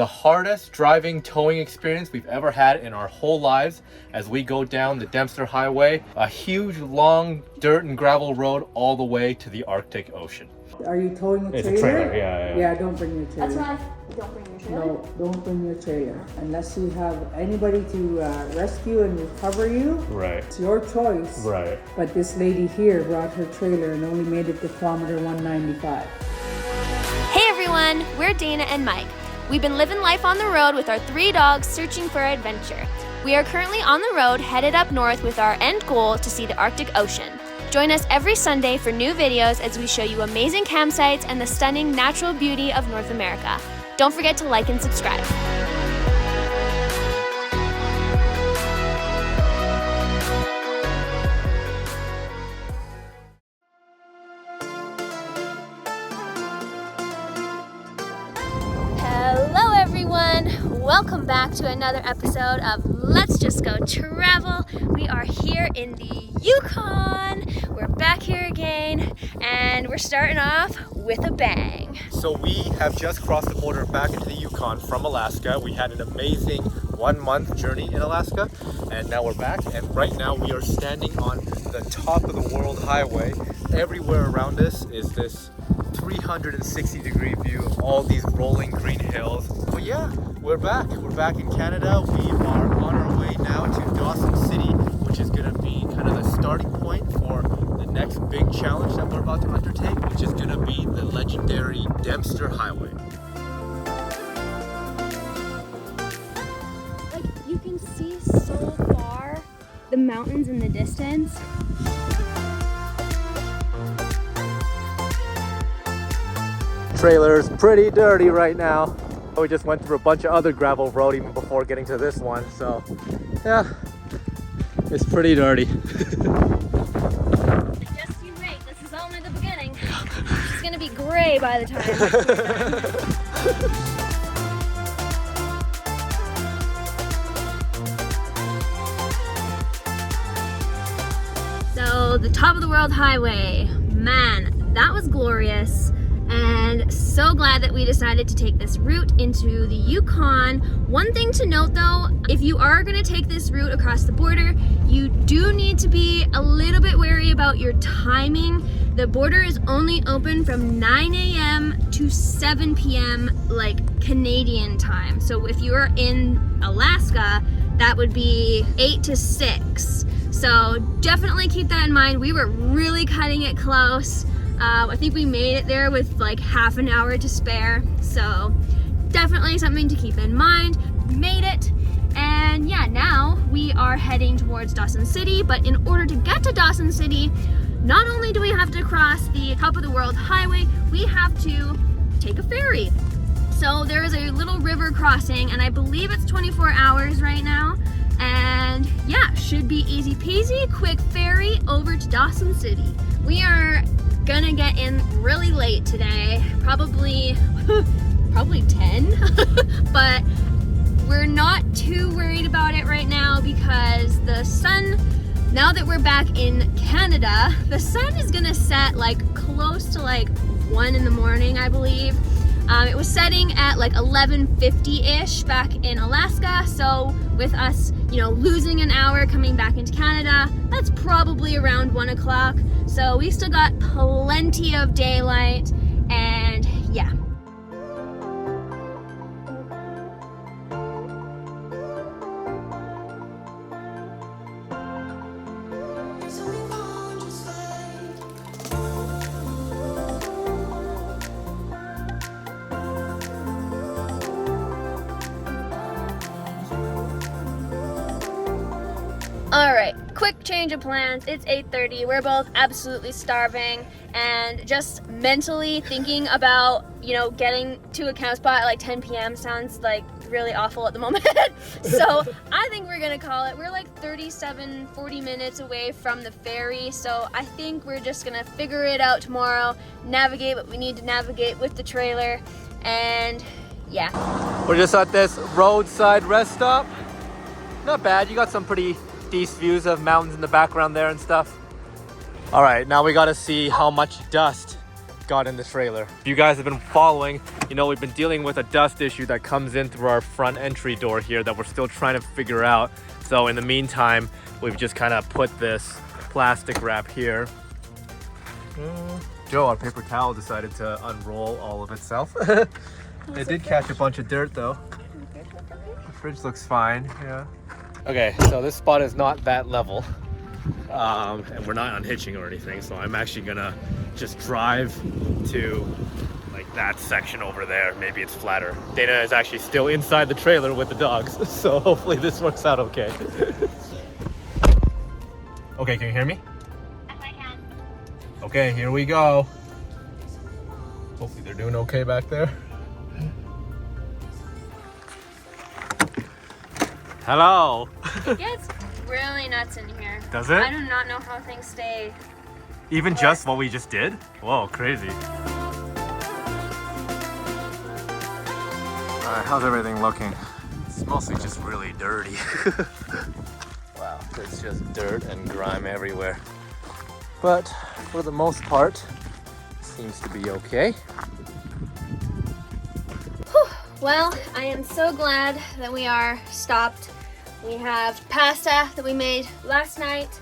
the hardest driving towing experience we've ever had in our whole lives as we go down the Dempster Highway, a huge long dirt and gravel road all the way to the Arctic Ocean. Are you towing a trailer? It's a trailer, yeah. Yeah, don't bring your trailer. That's why don't bring your trailer? No, don't bring your trailer. Unless you have anybody to rescue and recover you. Right. It's your choice. Right. But this lady here brought her trailer and only made it to kilometer 195. Hey everyone, we're Dana and Mike. We've been living life on the road with our 3 dogs searching for adventure. We are currently on the road headed up north with our end goal to see the Arctic Ocean. Join us every Sunday for new videos as we show you amazing campsites and the stunning natural beauty of North America. Don't forget to like and subscribe. Hello everyone, welcome back to another episode of Let's Just Go Travel. We are here in the Yukon. We're back here again and we're starting off with a bang. So we have just crossed the border back into the Yukon from Alaska. We had an amazing 1-month journey in Alaska and now we're back, and right now we are standing on the top of the world highway. Everywhere around us is this 360-degree view of all these rolling green hills. But yeah, we're back in Canada. We are on our way now to Dawson City, which is going to be kind of the starting point for the next big challenge that we're about to undertake, which is going to be the legendary Dempster Highway. Like, you can see so far the mountains in the distance. Trailer's pretty dirty right now. We just went through a bunch of other gravel road even before getting to this one, so yeah, it's pretty dirty. Just you wait, this is only the beginning. It's gonna be gray by the time we're done. So the top of the world highway, man, that was glorious. And so glad that we decided to take this route into the Yukon. One thing to note though, if you are going to take this route across the border, you do need to be a little bit wary about your timing. The border is only open from 9 a.m. to 7 p.m. like Canadian time. So if you are in Alaska, that would be 8 to 6. So definitely keep that in mind. We were really cutting it close. I think we made it there with like half an hour to spare, so definitely something to keep in mind. We made it, and yeah, now we are heading towards Dawson City, but in order to get to Dawson City, not only do we have to cross the top of the world highway, we have to take a ferry. So there is a little river crossing, and I believe it's 24 hours right now, and yeah, should be easy peasy, quick ferry over to Dawson City. We are gonna get in really late today, probably 10, but we're not too worried about it right now because the sun, now that we're back in Canada, the sun is gonna set like close to like 1 in the morning, I believe. It was setting at like 11:50-ish back in Alaska, so with us, losing an hour coming back into Canada, that's probably around 1 o'clock. So we still got plenty of daylight, and yeah. All right, quick change of plans. It's 8:30. We're both absolutely starving and just mentally thinking about, getting to a camp spot at like 10 p.m. sounds like really awful at the moment. So I think we're gonna call it. We're like 40 minutes away from the ferry. So I think we're just gonna figure it out tomorrow, navigate what we need to navigate with the trailer, and yeah. We're just at this roadside rest stop. Not bad, you got some pretty decent views of mountains in the background there and stuff. All right, now we gotta see how much dust got in the trailer. If you guys have been following, you know we've been dealing with a dust issue that comes in through our front entry door here that we're still trying to figure out. So in the meantime, we've just kind of put this plastic wrap here. Joe, our paper towel, decided to unroll all of itself. It did catch a bunch of dirt though. The fridge looks fine, yeah. Okay, so this spot is not that level. And we're not unhitching or anything, so I'm actually gonna just drive to like that section over there. Maybe it's flatter. Dana is actually still inside the trailer with the dogs, so hopefully this works out okay. Okay, can you hear me? Yes, I can. Okay, here we go. Hopefully they're doing okay back there. Hello. It gets really nuts in here. Does it? I do not know how things stay. Even just what we just did? Whoa, crazy. Alright, how's everything looking? It's mostly just really dirty. Wow, it's just dirt and grime everywhere. But for the most part, it seems to be okay. Well, I am so glad that we are stopped. We have pasta that we made last night,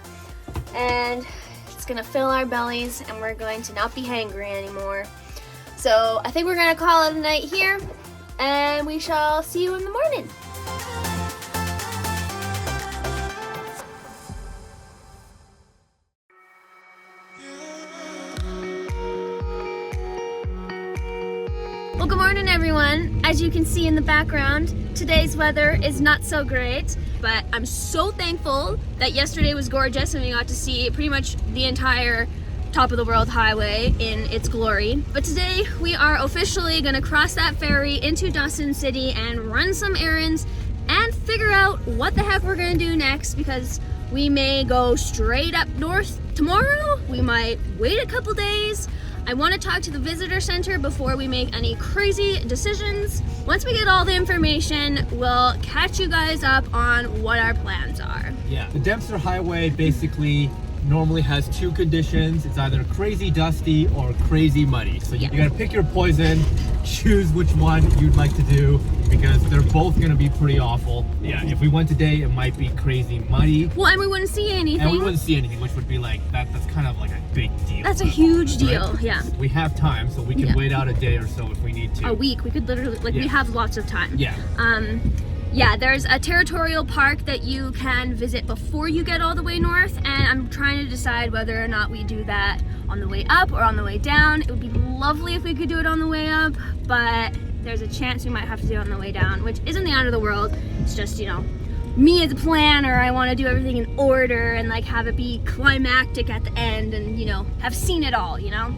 and it's gonna fill our bellies, and we're going to not be hangry anymore. So I think we're gonna call it a night here, and we shall see you in the morning. Well, good morning, everyone. As you can see in the background, today's weather is not so great, but I'm so thankful that yesterday was gorgeous and we got to see pretty much the entire top of the world highway in its glory. But today we are officially gonna cross that ferry into Dawson City and run some errands and figure out what the heck we're gonna do next, because we may go straight up north tomorrow, we might wait a couple days. I want to talk to the visitor center before we make any crazy decisions. Once we get all the information, we'll catch you guys up on what our plans are. Yeah, the Dempster Highway basically normally has two conditions. It's either crazy dusty or crazy muddy. So you gotta pick your poison, choose which one you'd like to do, because they're both gonna be pretty awful. Yeah, if we went today, it might be crazy muddy. Well, and we wouldn't see anything. And we wouldn't see anything, which would be like, that's kind of like a big deal. That's a huge deal, right? Yeah. We have time, so we can wait out a day or so if we need to. A week, we could literally, we have lots of time. Yeah. Yeah, there's a territorial park that you can visit before you get all the way north, and I'm trying to decide whether or not we do that on the way up or on the way down. It would be lovely if we could do it on the way up, but there's a chance we might have to do it on the way down, which isn't the end of the world. It's just, you know, me as a planner, I want to do everything in order and like have it be climactic at the end and, you know, have seen it all, you know?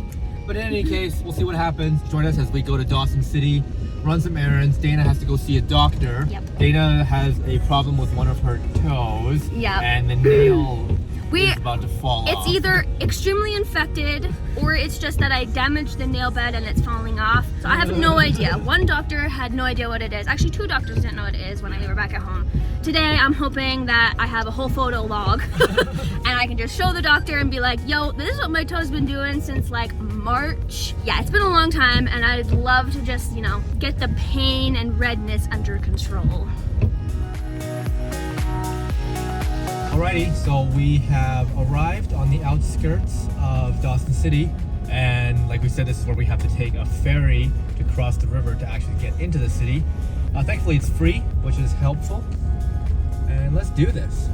But in any case, we'll see what happens. Join us as we go to Dawson City, run some errands. Dana has to go see a doctor. Yep. Dana has a problem with one of her toes. Yep. And the nail is about to fall off. It's either extremely infected or it's just that I damaged the nail bed and it's falling off. So I have no idea. One doctor had no idea what it is. Actually, two doctors didn't know what it is when we were back at home. Today, I'm hoping that I have a whole photo log and I can just show the doctor and be like, yo, this is what my toe's been doing since like March. Yeah, it's been a long time and I'd love to just, you know, get the pain and redness under control. Alrighty, so we have arrived on the outskirts of Dawson City, and like we said, this is where we have to take a ferry to cross the river to actually get into the city. Thankfully it's free, which is helpful, and let's do this.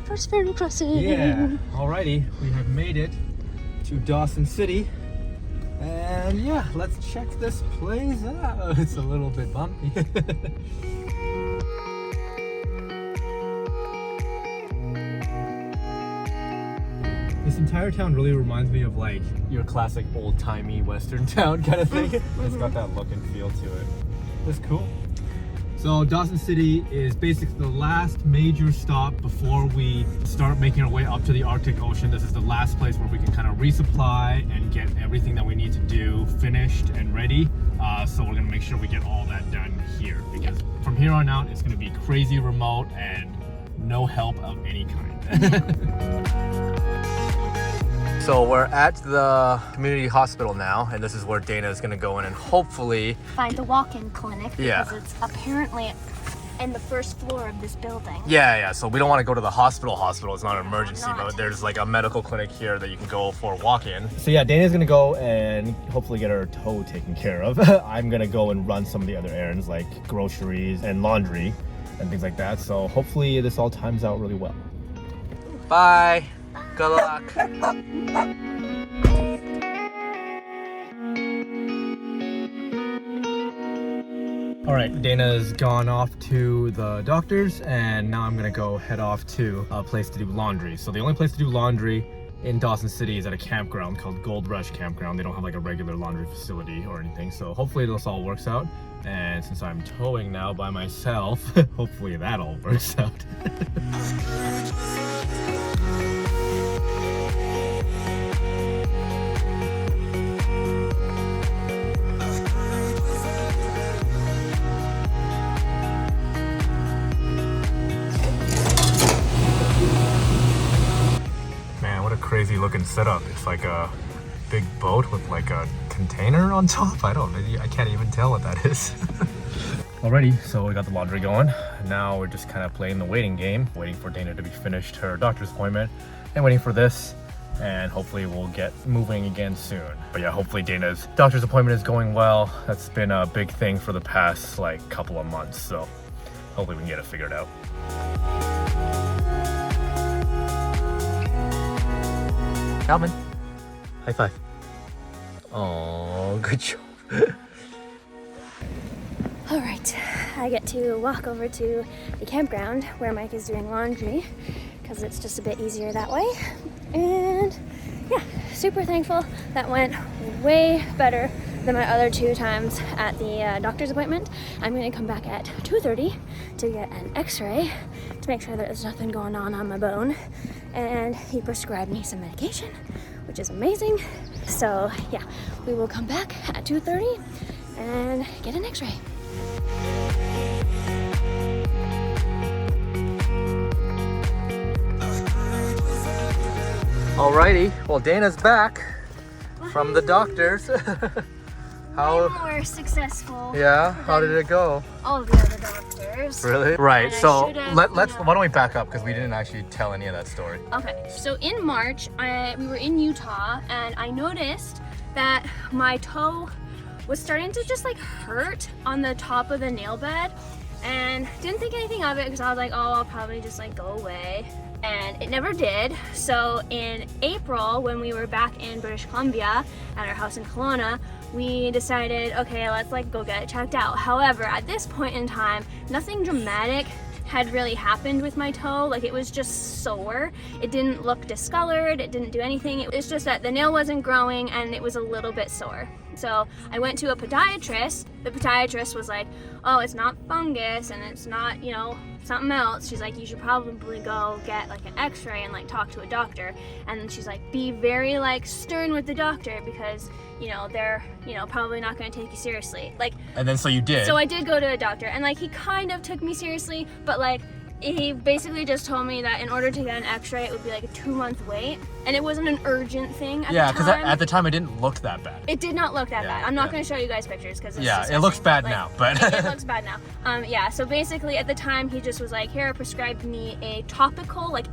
First ferry crossing. Yeah, alrighty, we have made it to Dawson City, and yeah, let's check this place out. It's a little bit bumpy. This entire town really reminds me of like your classic old-timey western town kind of thing. It's got that look and feel to it. It's cool. So Dawson City is basically the last major stop before we start making our way up to the Arctic Ocean. This is the last place where we can kind of resupply and get everything that we need to do finished and ready. So we're gonna make sure we get all that done here, because from here on out, it's gonna be crazy remote and no help of any kind. So we're at the community hospital now, and this is where Dana is gonna go in and hopefully Find the walk-in clinic because Yeah. it's apparently in the first floor of this building. Yeah, so we don't want to go to the hospital. It's not an emergency, not. but there's like a medical clinic here that you can go for a walk-in. So yeah, Dana's gonna go and hopefully get her toe taken care of. I'm gonna go and run some of the other errands like groceries and laundry and things like that. So hopefully this all times out really well. Bye. Good luck. All right, Dana's gone off to the doctor's, and now I'm gonna go head off to a place to do laundry. So the only place to do laundry in Dawson City is at a campground called Gold Rush Campground. They don't have like a regular laundry facility or anything. So hopefully this all works out. And since I'm towing now by myself, hopefully that all works out. Crazy looking setup. It's like a big boat with like a container on top. I can't even tell what that is. Alrighty, so we got the laundry going. Now we're just kind of playing the waiting game, waiting for Dana to be finished her doctor's appointment and waiting for this, and hopefully we'll get moving again soon. But yeah, hopefully Dana's doctor's appointment is going well. That's been a big thing for the past like couple of months, so hopefully we can get it figured out. Calvin, high five. Oh, good job. All right, I get to walk over to the campground where Mike is doing laundry because it's just a bit easier that way. And yeah, super thankful. That went way better than my other 2 times at the doctor's appointment. I'm gonna come back at 2:30 to get an x-ray to make sure that there's nothing going on my bone. And he prescribed me some medication, which is amazing. So yeah, we will come back at 2:30 and get an x-ray. Alrighty, well Dana's back from the doctor's. How? Way more successful. Yeah, how did it go? All the other doctors. Really? Right, And I so should've, let's, you know- why don't we back up, because we didn't actually tell any of that story. Okay, so in March, we were in Utah, and I noticed that my toe was starting to just like hurt on the top of the nail bed, and didn't think anything of it because I was like, oh, I'll probably just like go away. And it never did. So in April, when we were back in British Columbia at our house in Kelowna, we decided, okay, let's like go get it checked out. However, at this point in time, nothing dramatic had really happened with my toe. Like, it was just sore. It didn't look discolored, it didn't do anything. It was just that the nail wasn't growing and it was a little bit sore. So I went to a podiatrist. The podiatrist was like, oh, it's not fungus and it's not, you know, something else. She's like, you should probably go get like an x-ray and like talk to a doctor. And then she's like, be very like stern with the doctor because, you know, they're, you know, probably not going to take you seriously. Like, And then so you did. so I did go to a doctor, and like he kind of took me seriously, but like he basically just told me that in order to get an x-ray it would be like a 2-month wait, and it wasn't an urgent thing at yeah, the because time. at the time it didn't look that bad. It did not look that Yeah, bad. I'm not yeah. going to show you guys pictures because it's Yeah, it disgusting. looks bad Like, now, but it looks bad now. Yeah, so basically at the time he just was like, here, prescribed me a topical like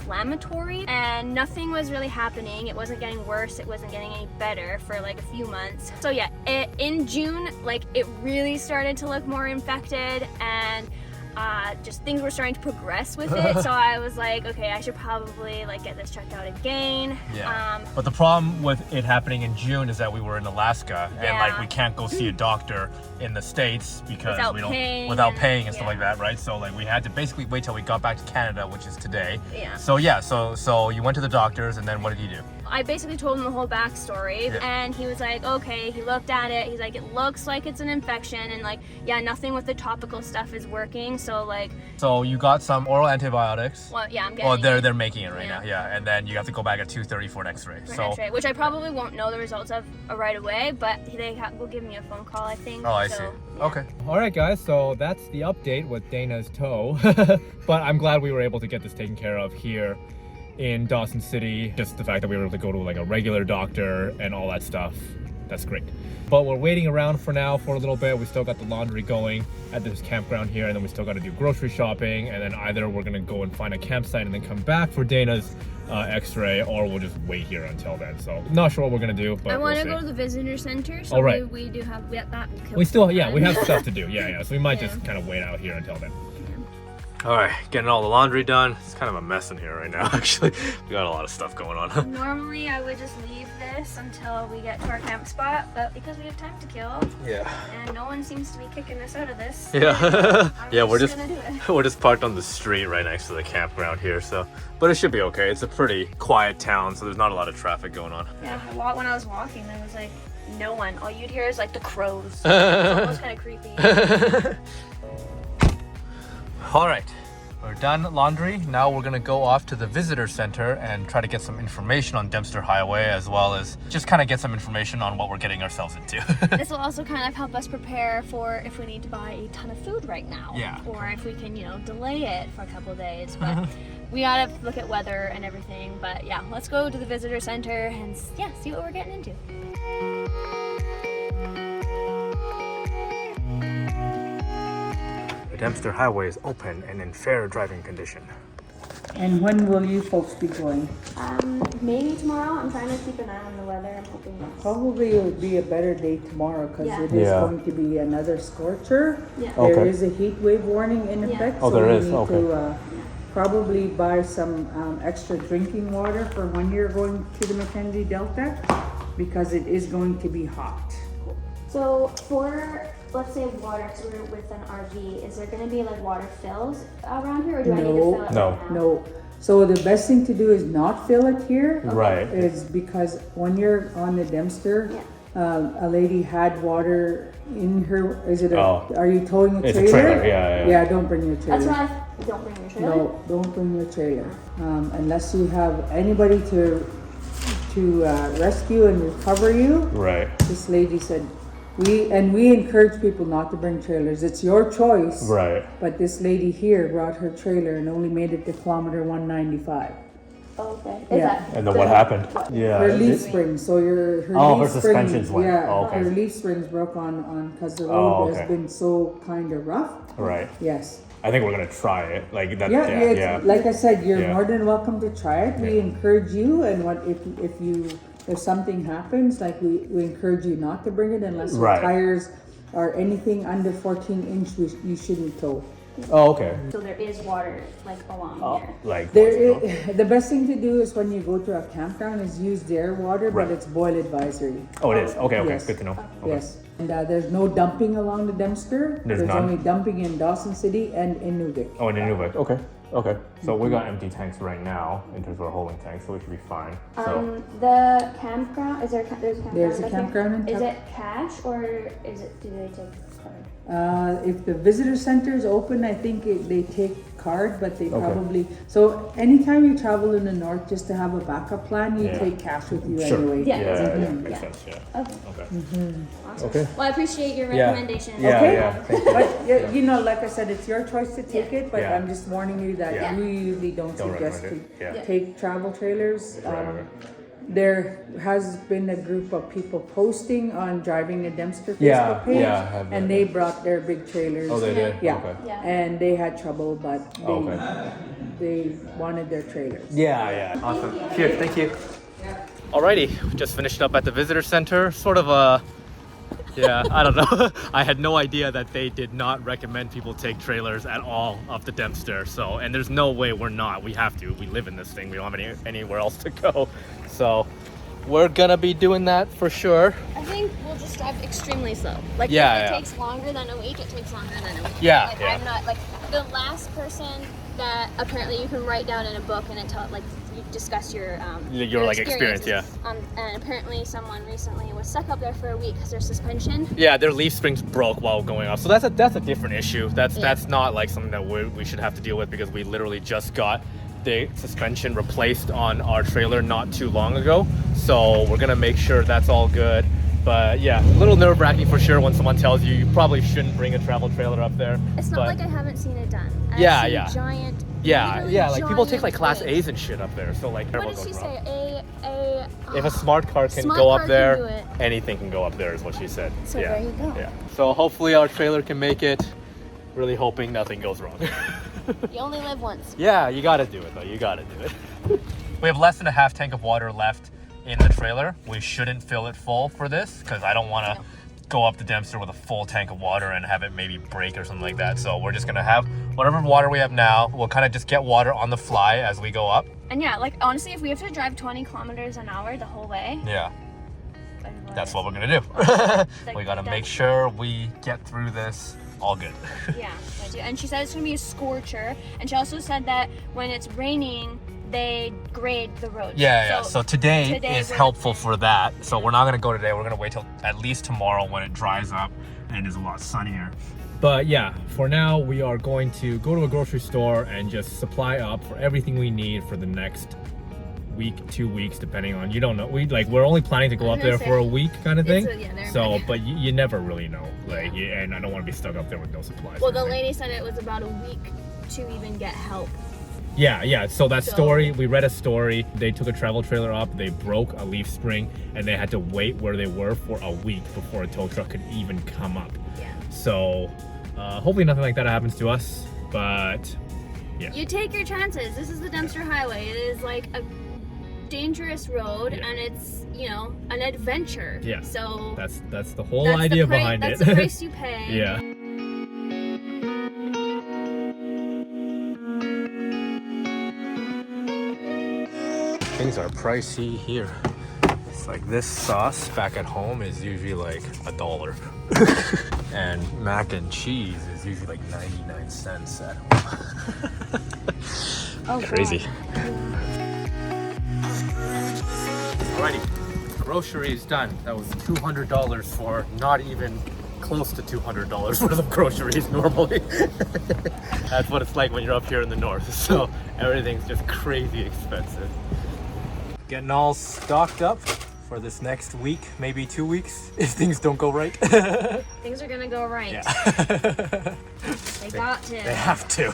anti-inflammatory, and nothing was really happening. It wasn't getting worse, it wasn't getting any better for like a few months. So yeah, in June, like it really started to look more infected, and just things were starting to progress with it. So I was like, okay, I should probably like get this checked out again. Yeah. But the problem with it happening in June is that we were in Alaska, and like Yeah. we can't go see a doctor in the States because Without we don't paying without and- paying and stuff yeah. like that, right? So like we had to basically wait till we got back to Canada, which is today. Yeah. So yeah, so you went to the doctors, and then what did you do? I basically told him the whole backstory, and he was like, okay, he looked at it, he's like, it looks like it's an infection, and like, yeah, nothing with the topical stuff is working, so like... So you got some oral antibiotics. Well, yeah, I'm getting they're making it right now, yeah, and then you have to go back at 2:30 for an x-ray. X-ray, which I probably won't know the results of right away, but they will give me a phone call, I think. Oh, I see. Okay. All right, guys, so that's the update with Dana's toe, but I'm glad we were able to get this taken care of here in Dawson City. Just the fact that we were able to go to like a regular doctor and all that stuff, that's great. But we're waiting around for now for a little bit. We still got the laundry going at this campground here, and then we still got to do grocery shopping, and then either we're gonna go and find a campsite and then come back for Dana's x-ray, or we'll just wait here until then. So not sure what we're gonna do, but I want to we'll go to the visitor center, so we do have that. We still, yeah, we have stuff to do. Yeah, so we might just kind of wait out here until then. All right, getting all the laundry done. It's kind of a mess in here right now, actually. We got a lot of stuff going on. Normally, I would just leave this until we get to our camp spot, but because we have time to kill, and no one seems to be kicking us out of this, we're just gonna do it. We're just parked on the street right next to the campground here, so. But it should be okay. It's a pretty quiet town, so there's not a lot of traffic going on. Yeah, when I was walking, there was like no one. All you'd hear is like the crows. It's almost kind of creepy. All right, we're done laundry. Now we're gonna go off to the visitor center and try to get some information on Dempster Highway, as well as just kind of get some information on what we're getting ourselves into. This will also kind of help us prepare for if we need to buy a ton of food right now. Yeah. Or if we can, delay it for a couple of days. But we gotta look at weather and everything. But yeah, let's go to the visitor center and see what we're getting into. The Dempster Highway is open and in fair driving condition. And when will you folks be going? Maybe tomorrow. I'm trying to keep an eye on the weather. I'm hoping that's... Probably it would be a better day tomorrow because it is going to be another scorcher. Yeah. There is a heat wave warning in effect. Oh, there is? We need to probably buy some extra drinking water for when you're going to the Mackenzie Delta because it is going to be hot. So for, let's say, water, so we're with an RV, is there going to be like water fills around here, or do I need to fill it right now? No. So the best thing to do is not fill it here. Right. Is because when you're on the Dempster, a lady had water in her. Are you towing a trailer? It's a trailer. Yeah. Yeah, don't bring your trailer. That's why don't bring your trailer. No, don't bring your trailer unless you have anybody to rescue and recover you. Right. This lady said. We encourage people not to bring trailers. It's your choice. Right. But this lady here brought her trailer and only made it to kilometer 195. Oh, okay. And then what happened? Yeah. Her leaf springs. So her leaf suspensions went. Yeah. Her leaf springs broke on because the road has been so kind of rough. Right. Yes. I think we're gonna try it. Like that. Yeah. Like I said, you're more than welcome to try it. We encourage you, and if something happens, like we encourage you not to bring it unless your tires are anything under 14 inch. You shouldn't tow. Oh, okay. So there is water like along here. Like the best thing to do is when you go to a campground is use their water, but it's boil advisory. Oh, it is. Okay. Yes. Good to know. Okay. Yes. And there's no dumping along the Dempster. There's none? only dumping in Dawson City and in Inuvik. Oh, in Inuvik. Okay. So we got empty tanks right now in terms of our holding tanks, so we should be fine. So The campground, there's a campground. There's a campground in Is it cash or do they take card? If the visitor center is open, I think they take card, but they probably... So anytime you travel in the north, just to have a backup plan, you take cash with you anyway. Yeah. Makes sense. Yeah. Okay. Awesome. Okay. Well, I appreciate your recommendation. But like I said, it's your choice to take it, but I'm just warning you that we usually don't suggest to take travel trailers. There has been a group of people posting on Driving the Dempster Facebook page, and they brought their big trailers. Oh, they did? Yeah. Okay. And they had trouble, but they wanted their trailers. Yeah. Awesome. Cheers. Thank you. Alrighty, we just finished up at the visitor center. Sort of a... I don't know. I had no idea that they did not recommend people take trailers at all up the Dempster. So, and there's no way we're not. We have to. We live in this thing. We don't have anywhere else to go. So, we're gonna be doing that for sure. I think we'll just drive extremely slow. Like if it takes longer than a week, it takes longer than a week. I'm not like the last person that apparently you can write down in a book and it you discuss your like experience, yeah. And apparently someone recently was stuck up there for a week because their suspension. Yeah, their leaf springs broke while going off. So that's a different issue. That's not like something that we should have to deal with, because we literally just got the suspension replaced on our trailer not too long ago. So we're gonna make sure that's all good. But yeah, a little nerve-wracking for sure when someone tells you you probably shouldn't bring a travel trailer up there. It's not like I haven't seen it done. Yeah. Giant. Yeah, like people take like class waves. A's and shit up there. So like, what did she say? If a smart car can go up there, anything can go up there, is what she said. So there you go. Yeah. So hopefully our trailer can make it. Really hoping nothing goes wrong. You only live once. Yeah, you gotta do it though. You gotta do it. We have less than a half tank of water left in the trailer. We shouldn't fill it full for this, because I don't want to go up the Dempster with a full tank of water and have it maybe break or something like that. So we're just gonna have whatever water we have now. We'll kind of just get water on the fly as we go up. And yeah, like honestly, if we have to drive 20 kilometers an hour the whole way, yeah, that's what we're gonna do. We gotta make sure we get through this all good. Yeah, I do. And she said it's gonna be a scorcher, and she also said that when it's raining, they grade the roads. Yeah. So today is helpful for that. So we're not gonna go today. We're gonna wait till at least tomorrow when it dries up and is a lot sunnier. But yeah, for now we are going to go to a grocery store and just supply up for everything we need for the next week, 2 weeks, depending on, you don't know. We're only planning to go up there for a week kind of thing. But you never really know. And I don't want to be stuck up there with no supplies. Well, the lady said it was about a week to even get help. Yeah. So that story, we read a story. They took a travel trailer up, they broke a leaf spring, and they had to wait where they were for a week before a tow truck could even come up. Yeah. So hopefully nothing like that happens to us, but yeah. You take your chances. This is the Dempster Highway. It is like a dangerous road, and it's, an adventure. Yeah. So that's the whole idea behind it. That's the price you pay. Yeah. Things are pricey here. It's like this sauce back at home is usually like $1. And mac and cheese is usually like 99 cents at home. Oh, crazy. God. Alrighty, groceries done. That was $200 for not even close to $200 worth of groceries normally. That's what it's like when you're up here in the north. So everything's just crazy expensive. Getting all stocked up for this next week, maybe 2 weeks, if things don't go right. Things are gonna go right. Yeah. They got to. They have to.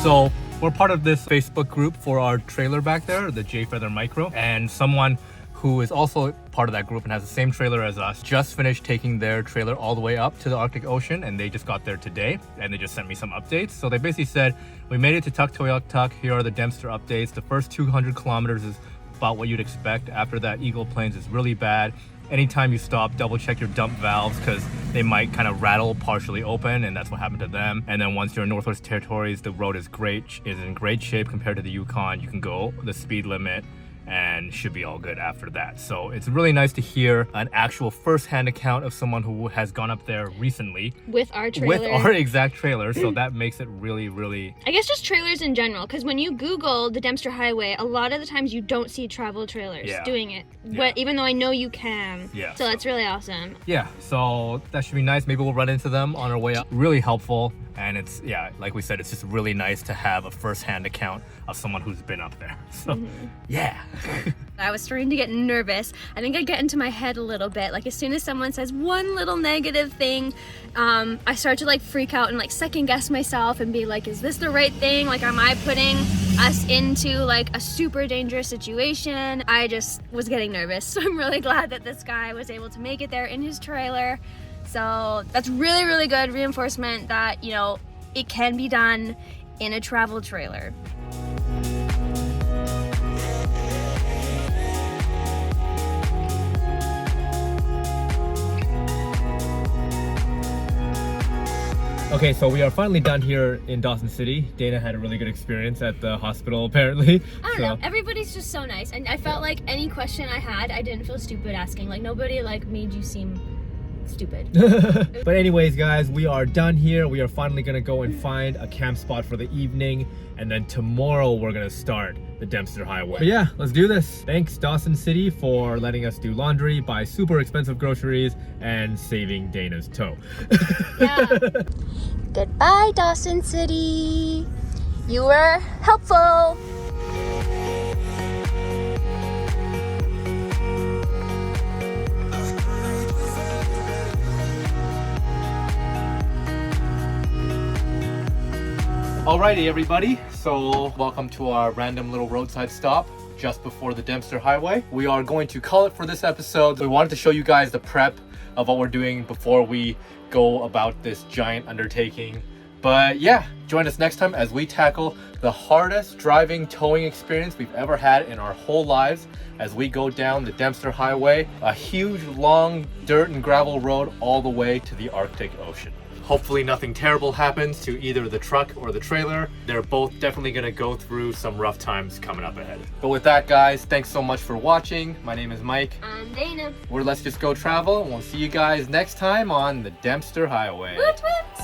So we're part of this Facebook group for our trailer back there, the J Feather Micro, and someone who is also part of that group and has the same trailer as us just finished taking their trailer all the way up to the Arctic Ocean, and they just got there today, and they just sent me some updates. So they basically said, we made it to Tuktoyaktuk. Here are the Dempster updates. The first 200 kilometers is about what you'd expect. After that, Eagle Plains is really bad. Anytime you stop, double check your dump valves, because they might kind of rattle partially open, and that's what happened to them. And then once you're in Northwest Territories, the road is in great shape compared to the Yukon. You can go the speed limit and should be all good after that. So it's really nice to hear an actual first-hand account of someone who has gone up there recently with our trailer, with our exact trailer. So that makes it really, really, I guess just trailers in general, because when you Google the Dempster Highway, a lot of the times you don't see travel trailers doing it, even though I know you can. So that's really awesome. Yeah, so that should be nice. Maybe we'll run into them on our way up. Really helpful. And it's, like we said, it's just really nice to have a first-hand account of someone who's been up there. So, yeah. I was starting to get nervous. I think I get into my head a little bit. Like, as soon as someone says one little negative thing, I start to, like, freak out and, like, second-guess myself and be like, is this the right thing? Like, am I putting us into, like, a super dangerous situation? I just was getting nervous. So I'm really glad that this guy was able to make it there in his trailer. So that's really, really good reinforcement that, it can be done in a travel trailer. Okay, so we are finally done here in Dawson City. Dana had a really good experience at the hospital, apparently. I don't know. Everybody's just so nice. And I felt like any question I had, I didn't feel stupid asking. Like, nobody, like, made you seem stupid. But anyways, guys, we are done here. We are finally gonna go and find a camp spot for the evening, and then tomorrow we're gonna start the Dempster Highway. But yeah, let's do this. Thanks Dawson City for letting us do laundry, buy super expensive groceries, and saving Dana's toe. Yeah. Goodbye, Dawson City. You were helpful. Alrighty everybody, so welcome to our random little roadside stop just before the Dempster Highway. We are going to call it for this episode. We wanted to show you guys the prep of what we're doing before we go about this giant undertaking. But yeah, join us next time as we tackle the hardest driving towing experience we've ever had in our whole lives as we go down the Dempster Highway, a huge long dirt and gravel road all the way to the Arctic Ocean. Hopefully nothing terrible happens to either the truck or the trailer. They're both definitely gonna go through some rough times coming up ahead. But with that, guys, thanks so much for watching. My name is Mike. I'm Dana. We're Let's Just Go Travel, and we'll see you guys next time on the Dempster Highway. Woot woot!